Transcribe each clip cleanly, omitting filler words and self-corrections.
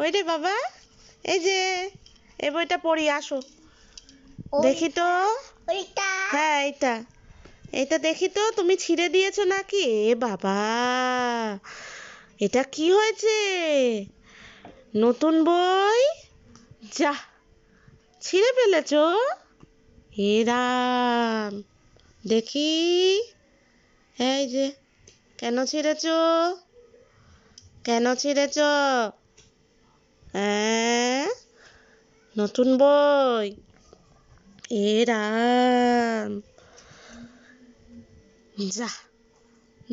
কই রে বাবা? এই যে এই বইটা পড়ি, আসো দেখি তো। হ্যাঁ এইটা এইটা দেখি তো, তুমি ছিঁড়ে দিয়েছো নাকি? এ বাবা, এটা কি হয়েছে? নতুন বই? যা, ছিঁড়ে ফেলেছো? হে রাম, দেখি। এই যে, কেন ছিঁড়েছো? কেন ছিঁড়েছো? হ্যাঁ, নতুন বই। এ রাম, যা,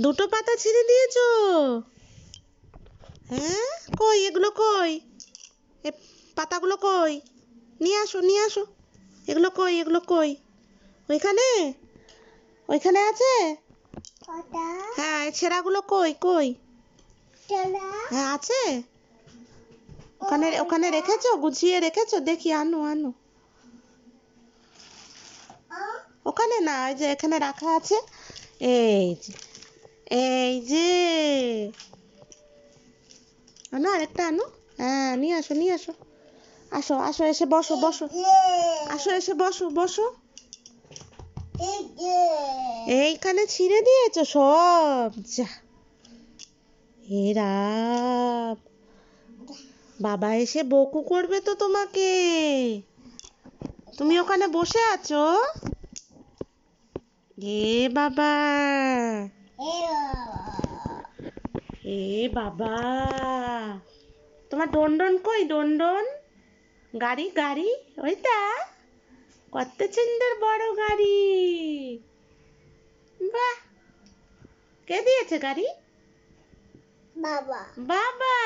দুটো পাতা ছিঁড়ে দিয়েছো? হ্যাঁ, কই এগুলো কই? এ পাতাগুলো কই? নিয়ে আসো, নিয়ে আসো। এগুলো কই, এগুলো কই? ওইখানে, ওইখানে আছে? হ্যাঁ, এই ছেঁড়াগুলো কই কই? হ্যাঁ আছে, ওখানে ওখানে রেখেছো, গুছিয়ে রেখেছো? দেখি, আনো আনো। ওখানে না, ওই যে এখানে রাখা আছে। এই যে, এই যে, আনো আরেকটা আনো। হ্যাঁ, নিয়ে আসো, নিয়ে আসো। আসো আসো, এসে বসো বসো। আসো, এসে বসো বসো। এইখানে ছিঁড়ে দিয়েছো সব? যা, হে রাম, বাবা এসে বকু করবে তো তোমাকে। তুমি ওখানে বসে আছো? এ বাবা, এ বাবা, তোমার ডন্ডন কই? ডন্ডন, গাড়ি গাড়ি, ওইটা কত সুন্দর বড় গাড়ি। বাহ, কে দিয়েছে গাড়ি? বাবা। বাবা,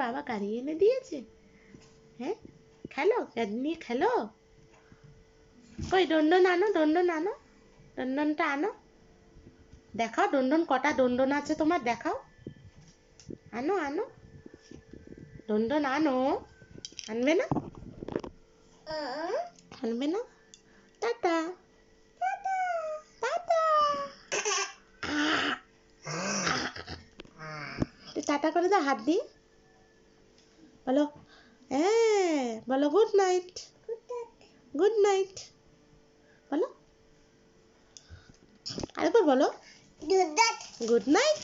বাবা গাড়ি এনে দিয়েছে। হ্যাঁ, খেলো, নিয়ে খেলো। কই ডন্ডন আনো, ডন্ডন আনো, ডন্ডনটা আনো। দেখাও ডন্ডন, কটা ডন্ডন আছে তোমার, দেখাও। আনো আনো, ডন্ডন আনো। আনবে না? আনবে না? Tata, tata, tata. টাটা করে দাও হাত দিয়ে। বলো, হ্যাঁ বলো, গুড নাইট, গুড নাইট বলো। আরেকবার বলো, গুড নাইট।